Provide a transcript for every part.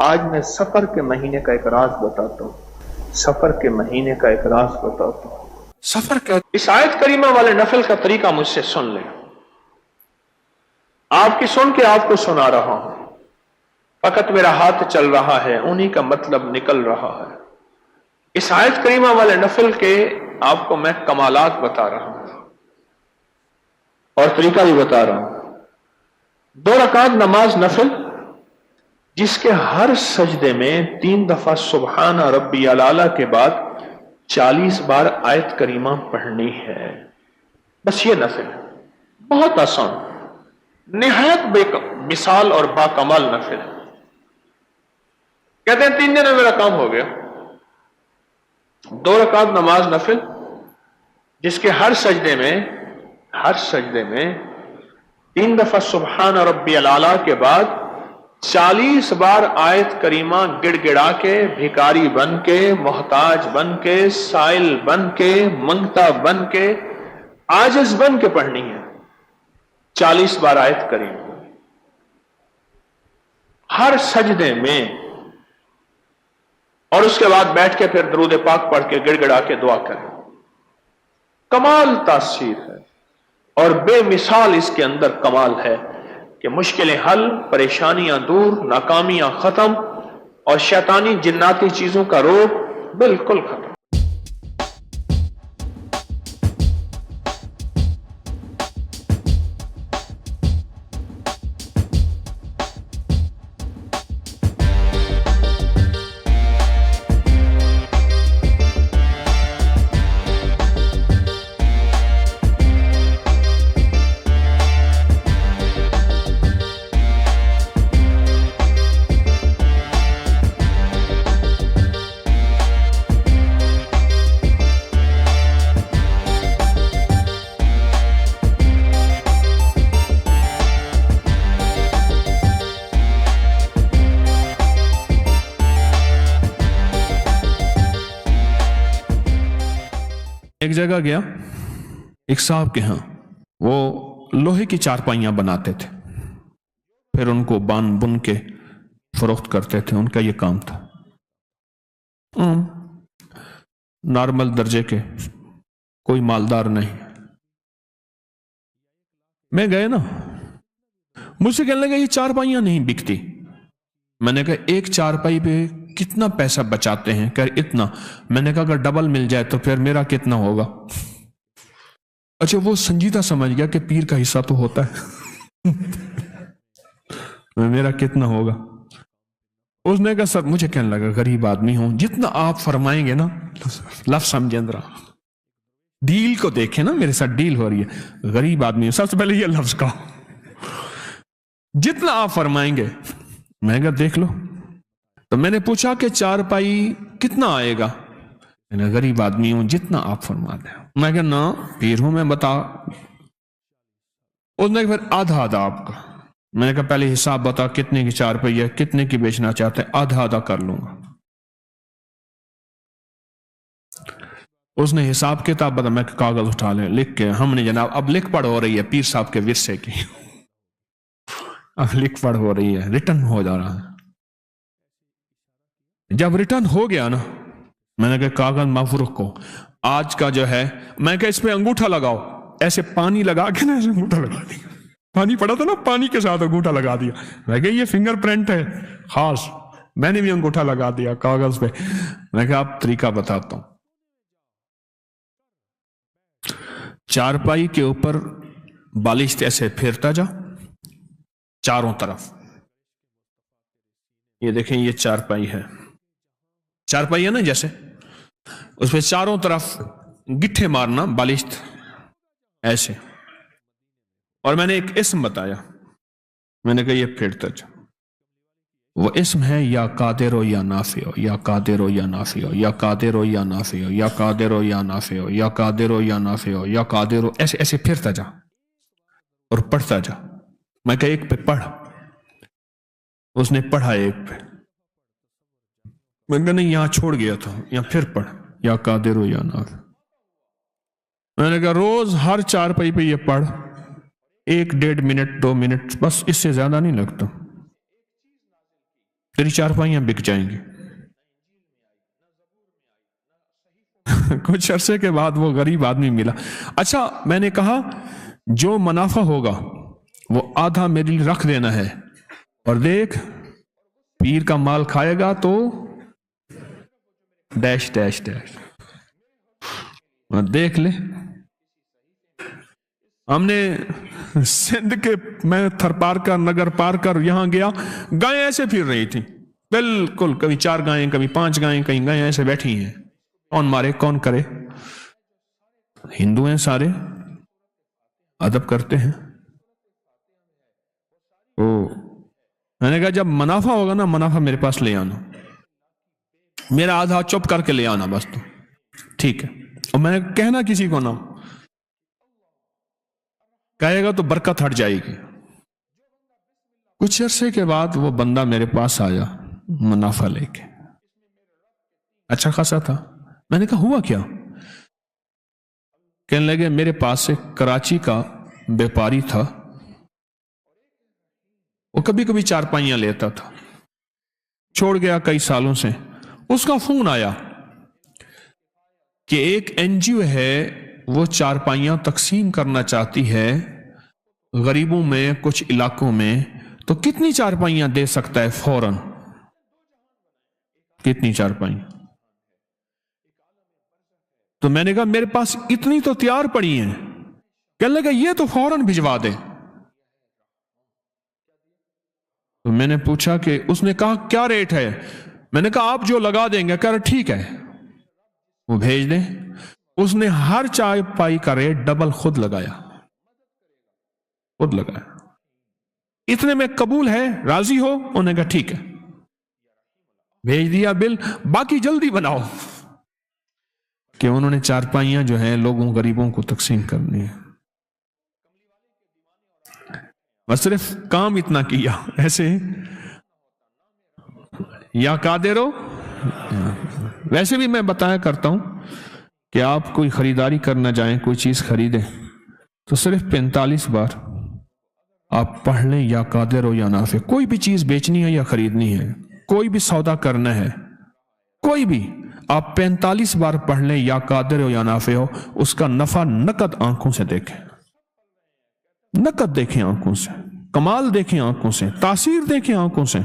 آج میں سفر کے مہینے کا ایک راز بتاتا ہوں، سفر کے مہینے کا ایک راز بتاتا ہوں۔ سفر کا اس آیت کریمہ والے نفل کا طریقہ مجھ سے سن لیں، آپ کی سن کے آپ کو سنا رہا ہوں، فقط میرا ہاتھ چل رہا ہے، انہی کا مطلب نکل رہا ہے۔ اس آیت کریمہ والے نفل کے آپ کو میں کمالات بتا رہا ہوں اور طریقہ بھی بتا رہا ہوں۔ 2 رکعت نماز نفل جس کے ہر سجدے میں 3 دفعہ سبحان ربی الاعلیٰ کے بعد 40 بار آیت کریمہ پڑھنی ہے، بس یہ نفل ہے، بہت آسان، نہایت بے مثال اور باکمال نفل ہے۔ کہتے ہیں 3 دن میں میرا کام ہو گیا۔ 2 رکعت نماز نفل جس کے ہر سجدے میں 3 دفعہ سبحان ربی الاعلیٰ کے بعد 40 بار آیت کریمہ گڑ گڑا کے، بھکاری بن کے، محتاج بن کے، سائل بن کے، منگتا بن کے، عاجز بن کے پڑھنی ہے۔ 40 بار آیت کریمہ ہر سجدے میں، اور اس کے بعد بیٹھ کے پھر درود پاک پڑھ کے گڑ گڑا کے دعا کریں۔ کمال تاثیر ہے اور بے مثال اس کے اندر کمال ہے کہ مشکلیں حل، پریشانیاں دور، ناکامیاں ختم اور شیطانی جناتی چیزوں کا روگ بالکل ختم۔ ایک جگہ گیا، ایک صاحب کے ہاں، وہ لوہے کی چارپائیاں بناتے تھے، پھر ان کو بان بن کے فروخت کرتے تھے، ان کا یہ کام تھا، نارمل درجے کے، کوئی مالدار نہیں۔ میں گئے نا، مجھ سے کہنے لگا یہ چارپائیاں نہیں بکتی۔ میں نے کہا ایک چارپائی پہ کتنا پیسہ بچاتے ہیں؟ کہ اتنا۔ میں نے کہا اگر ڈبل مل جائے تو پھر میرا کتنا ہوگا؟ اچھا وہ سنجیدہ سمجھ گیا کہ پیر کا حصہ تو ہوتا ہے، میرا کتنا ہوگا؟ اس نے کہا سر، مجھے کہنے لگا غریب آدمی ہوں، جتنا آپ فرمائیں گے نا، لفظ سمجھیں ذرا، ڈیل کو دیکھیں نا، میرے ساتھ ڈیل ہو رہی ہے، غریب آدمی ہوں، سب سے پہلے یہ لفظ کہو، جتنا آپ فرمائیں گے۔ میں نے کہا دیکھ لو۔ تو میں نے پوچھا کہ چارپائی کتنا آئے گا؟ میں نے غریب آدمی ہوں، جتنا آپ فرما دیں۔ میں کہا نا پیر ہوں میں، بتا۔ اس نے پھر آدھا آدھا آپ کا۔ میں نے کہا پہلے حساب بتا کتنے کی چارپائی ہے، کتنے کی بیچنا چاہتے ہیں؟ آدھا آدھا کر لوں گا۔ اس نے حساب کتاب بتا، میں کاغذ اٹھا لیں، لکھ کے ہم نے جناب اب لکھ پڑھ ہو رہی ہے پیر صاحب کے ورثے کی، اب لکھ پڑھ ہو رہی ہے، ریٹرن ہو جا رہا ہے۔ جب ریٹرن ہو گیا نا، میں نے کہا کاغذ محفوظ رکھو، آج کا جو ہے، میں کہا اس پہ انگوٹھا لگاؤ، ایسے پانی لگا کے نا ایسے انگوٹھا لگا دیا، پانی پڑا تھا نا، پانی کے ساتھ انگوٹھا لگا دیا۔ میں کہا یہ فنگر پرنٹ ہے خاص، میں نے بھی انگوٹھا لگا دیا کاغذ پہ۔ میں کہا اب طریقہ بتاتا ہوں، چارپائی کے اوپر بالشت ایسے پھیرتا جا چاروں طرف، یہ دیکھیں یہ چارپائی ہے، چارپائی ہے نا جیسے، اس پہ چاروں طرف گٹھے مارنا بالشت ایسے، اور میں نے ایک اسم بتایا، میں نے کہا یہ پھیرتا جا، وہ اسم ہے یا قادر ہو یا نافع ہو، یا قادر ہو یا نافع ہو، یا قادر ہو یا نافع ہو، یا قادر ہو یا نافع ہو، یا قادر ہو یا نافع ہو، یا قادر ہو، ایسے ایسے پھرتا جا اور پڑھتا جا۔ میں کہا ایک پہ پڑھ، اس نے پڑھا ایک پہ، میں نے کہا نہیں یہاں چھوڑ گیا تھا، یہاں پھر پڑھ، یا قادر ہو یا نافع۔ میں نے کہا روز ہر چارپائی پہ یہ پڑھ، 1 ڈیڑھ منٹ 2 منٹ، بس اس سے زیادہ نہیں لگتا۔ تیری چارپائیاں بک جائیں گی۔ کچھ عرصے کے بعد وہ غریب آدمی ملا۔ اچھا، میں نے کہا جو منافع ہوگا وہ آدھا میرے لیے رکھ دینا ہے، اور دیکھ پیر کا مال کھائے گا تو ڈیش ڈیش ڈیش، دیکھ لے۔ ہم نے سندھ کے، میں تھر پار کر نگر پار کر یہاں گیا، گائیں ایسے پھر رہی تھی بالکل، کبھی 4 گائیں کبھی 5 گائیں، کہیں گائیں ایسے بیٹھی ہیں، کون مارے کون کرے؟ ہندو ہیں سارے، ادب کرتے ہیں۔ میں نے کہا جب منافع ہوگا نا، منافع میرے پاس لے آنا، میرا آدھا چپ کر کے لے آنا بس، تو ٹھیک ہے۔ اور میں نے کہنا کسی کو نہ، کہے گا تو برکت ہٹ جائے گی۔ کچھ عرصے کے بعد وہ بندہ میرے پاس آیا منافع لے کے، اچھا خاصا تھا۔ میں نے کہا ہوا کیا؟ کہنے لگے میرے پاس ایک کراچی کا بیپاری تھا، وہ کبھی کبھی چارپائیاں لیتا تھا، چھوڑ گیا کئی سالوں سے۔ اس کا فون آیا کہ ایک این جی او ہے، وہ چارپائیاں تقسیم کرنا چاہتی ہے غریبوں میں کچھ علاقوں میں، تو کتنی چارپائیاں دے سکتا ہے فوراً؟ کتنی چارپائیاں؟ تو میں نے کہا میرے پاس اتنی تو تیار پڑی ہیں۔ کہنے لگا یہ تو فوراً بھجوا دے۔ تو میں نے پوچھا کہ، اس نے کہا کیا ریٹ ہے؟ میں نے کہا آپ جو لگا دیں گے۔ کہہ رہا ٹھیک ہے، وہ بھیج دیں۔ اس نے ہر چارپائی کا ریٹ ڈبل خود لگایا، خود لگایا۔ اتنے میں قبول ہے، راضی ہو؟ انہوں نے کہا ٹھیک ہے، بھیج دیا بل۔ باقی جلدی بناؤ، کہ انہوں نے چارپائیاں جو ہیں لوگوں غریبوں کو تقسیم کرنی ہے۔ بس صرف کام اتنا کیا، ایسے یا قادر ہو۔ ویسے بھی میں بتایا کرتا ہوں کہ آپ کوئی خریداری کرنا جائیں، کوئی چیز خریدیں، تو صرف 45 بار آپ پڑھ لیں یا قادر ہو یا نافع۔ کوئی بھی چیز بیچنی ہے یا خریدنی ہے، کوئی بھی سودا کرنا ہے، کوئی بھی، آپ 45 بار پڑھ لیں یا قادر ہو یا نافع ہو، اس کا نفع نقد آنکھوں سے دیکھیں، نقد دیکھیں آنکھوں سے، کمال دیکھیں آنکھوں سے، تاثیر دیکھیں آنکھوں سے۔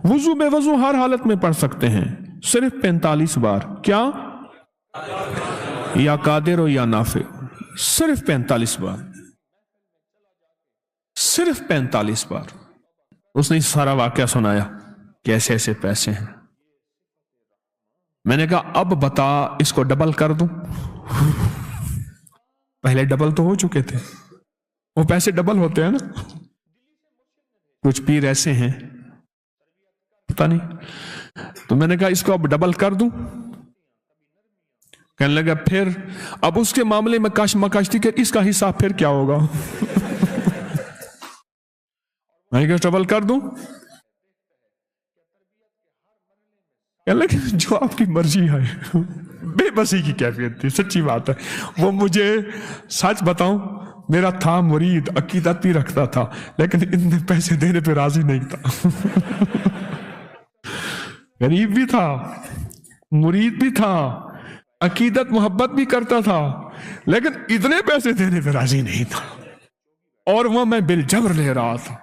وضو بے وضو ہر حالت میں پڑھ سکتے ہیں، صرف 45 بار۔ کیا؟ یا قادر ہو یا نافع، صرف 45 بار، صرف 45 بار۔ اس نے سارا واقعہ سنایا کہ ایسے ایسے پیسے ہیں۔ میں نے کہا اب بتا اس کو ڈبل کر دوں؟ پہلے ڈبل تو ہو چکے تھے، وہ پیسے ڈبل ہوتے ہیں نا۔ کچھ پیر ایسے ہیں پتہ نہیں، تو میں نے کہا اس کو اب ڈبل کر دوں؟ کہنے لگا پھر اب اس کے معاملے میں کش مکش تھی کہ اس کا حصہ پھر کیا ہوگا۔ میں نے کہا ڈبل کر دوں؟ کہنے لگا جو آپ کی مرضی ہے۔ بے بسی کی کیفیت تھی، سچی بات ہے۔ وہ مجھے سچ بتاؤں، میرا تھا مرید، عقیدت بھی رکھتا تھا، لیکن اتنے پیسے دینے پہ راضی نہیں تھا۔ غریب بھی تھا، مرید بھی تھا، عقیدت محبت بھی کرتا تھا، لیکن اتنے پیسے دینے پہ راضی نہیں تھا، اور وہ میں بالجبر لے رہا تھا۔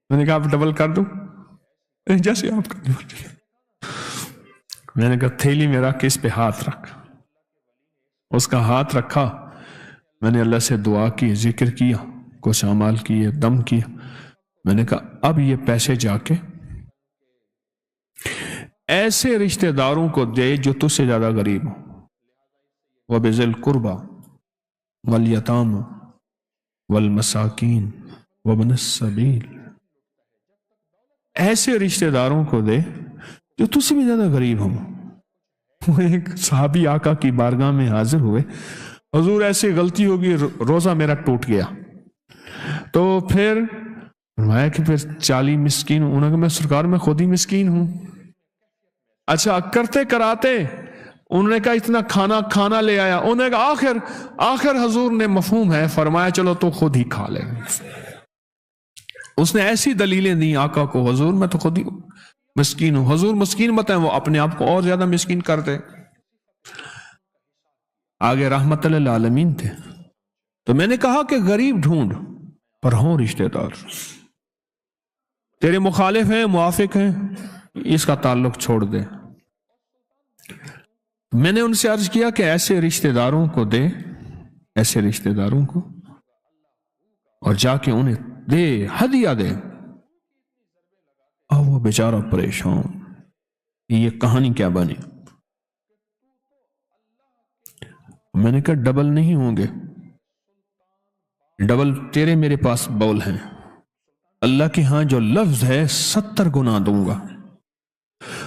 میں نے کہا آپ ڈبل کر دوں؟ جیسے آپ کا۔ میں نے کہا تھیلی میں رکھ کے اس پہ ہاتھ رکھ۔ اس کا ہاتھ رکھا، میں نے اللہ سے دعا کی، ذکر کیا، کچھ اعمال کیے، دم کیا۔ میں نے کہا اب یہ پیسے جا کے ایسے رشتہ داروں کو دے جو تجھ سے زیادہ غریب ہوں، وَبِذِي الْقُرْبَى وَالْيَتَامَى وَالْمَسَاكِينِ وَابْنِ السَّبِيلِ۔ ایسے رشتہ داروں کو دے جو تجھ سے بھی زیادہ غریب ہوں۔ وہ ایک صحابی آقا کی بارگاہ میں حاضر ہوئے، حضور ایسی غلطی ہوگی، روزہ میرا ٹوٹ گیا، تو پھر فرمایا کہ پھر 40 مسکین ہوں۔ انہوں نے کہا میں سرکار میں خود ہی مسکین ہوں۔ اچھا کرتے کراتے انہوں نے کہا اتنا کھانا لے آیا۔ انہوں نے کہا آخر حضور نے مفہوم ہے، فرمایا چلو تو خود ہی کھا لے۔ اس نے ایسی دلیلیں دی آقا کو، حضور میں تو خود ہی مسکین ہوں. حضور مسکین بتائیں، وہ اپنے آپ کو اور زیادہ مسکین کرتے. آگے رحمت للعالمین تھے. تو میں نے کہا کہ غریب ڈھونڈ پر ہوں رشتہ دار. تیرے مخالف ہیں، موافق ہیں، اس کا تعلق چھوڑ دے. میں نے ان سے عرض کیا کہ ایسے رشتہ داروں کو دے، ایسے رشتہ داروں کو، اور جا کے انہیں دے، ہدیہ دے. اور وہ بیچارہ پریشان، یہ کہانی کیا بنی؟ میں نے کہا ڈبل نہیں ہوں گے، ڈبل تیرے میرے پاس بول ہیں. اللہ کے ہاں جو لفظ ہے 70 گنا دوں گا.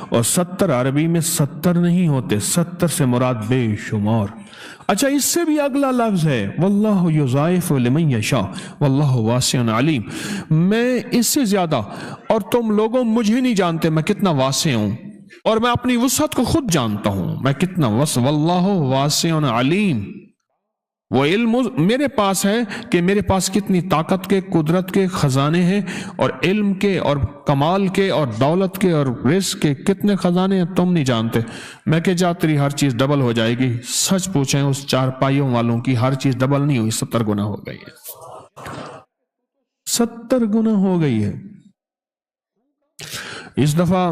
اور 70 عربی میں 70 نہیں ہوتے، 70 سے مراد بے شمار. اچھا اس سے بھی اگلا لفظ ہے واللہ یضاعف لمن یشاء واللہ واسع علیم. میں اس سے زیادہ، اور تم لوگوں مجھے نہیں جانتے میں کتنا واسع ہوں، اور میں اپنی وسعت کو خود جانتا ہوں میں کتنا وسع. واللہ واسع علیم. وہ علم میرے پاس ہے کہ میرے پاس کتنی طاقت کے، قدرت کے خزانے ہیں، اور علم کے اور کمال کے اور دولت کے اور رزق کے کتنے خزانے ہیں تم نہیں جانتے. میں کہ جا تیری ہر چیز ڈبل ہو جائے گی. سچ پوچھیں اس چارپائیوں والوں کی ہر چیز ڈبل نہیں ہوئی، 70 گنا ہو گئی ہے. 70 گنا ہو گئی ہے. اس دفعہ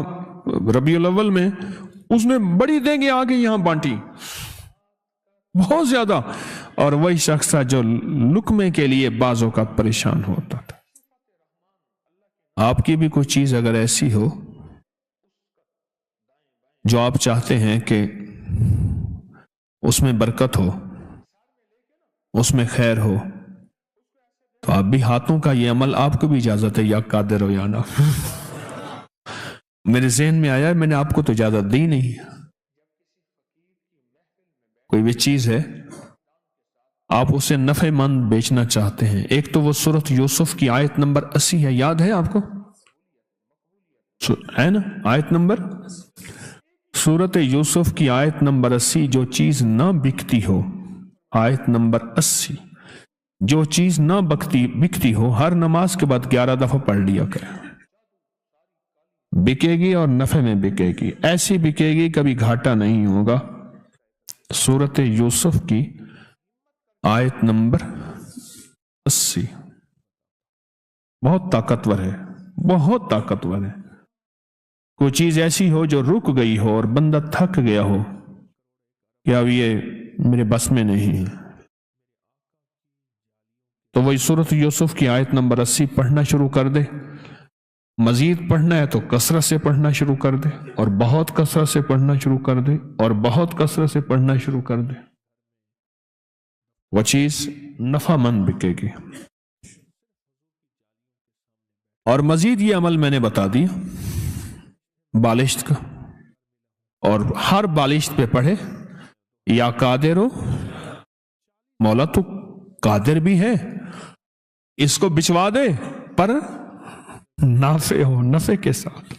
ربیع الاول میں اس نے بڑی دینگیں آگے یہاں بانٹی، بہت زیادہ. اور وہی شخص تھا جو لقمے کے لیے بعض اوقات پریشان ہوتا تھا. آپ کی بھی کوئی چیز اگر ایسی ہو جو آپ چاہتے ہیں کہ اس میں برکت ہو، اس میں خیر ہو، تو آپ بھی ہاتھوں کا یہ عمل، آپ کو بھی اجازت ہے، یا قادر ہو یا نہ. میرے ذہن میں آیا، میں نے آپ کو تو اجازت دی نہیں. کوئی بھی چیز ہے آپ اسے نفع مند بیچنا چاہتے ہیں. ایک تو وہ سورۃ یوسف کی آیت نمبر 80 ہے، یاد ہے آپ کو؟ ہے نا آیت نمبر؟ سورۃ یوسف کی آیت نمبر 80. جو چیز نہ بکتی ہو، آیت نمبر 80، جو چیز نہ بکتی ہو ہر نماز کے بعد 11 دفعہ پڑھ لیا کرے. بکے گی اور نفع میں بکے گی، ایسی بکے گی کبھی گھاٹا نہیں ہوگا. سورۃ یوسف کی آیت نمبر 80 بہت طاقتور ہے، بہت طاقتور ہے. کوئی چیز ایسی ہو جو رک گئی ہو اور بندہ تھک گیا ہو کہ اب یہ میرے بس میں نہیں ہے، تو وہی سورۃ یوسف کی آیت نمبر 80 پڑھنا شروع کر دے. مزید پڑھنا ہے تو کثرت سے پڑھنا شروع کر دے، اور بہت کثرت سے پڑھنا شروع کر دے، اور بہت کثرت سے پڑھنا شروع کر دے. وہ چیز نفع مند بکے گی. اور مزید یہ عمل میں نے بتا دیا بالشت کا، اور ہر بالشت پہ پڑھے یا قادر ہو، مولا تو قادر بھی ہے، اس کو بچوا دے پر نافع ہو، نفع کے ساتھ.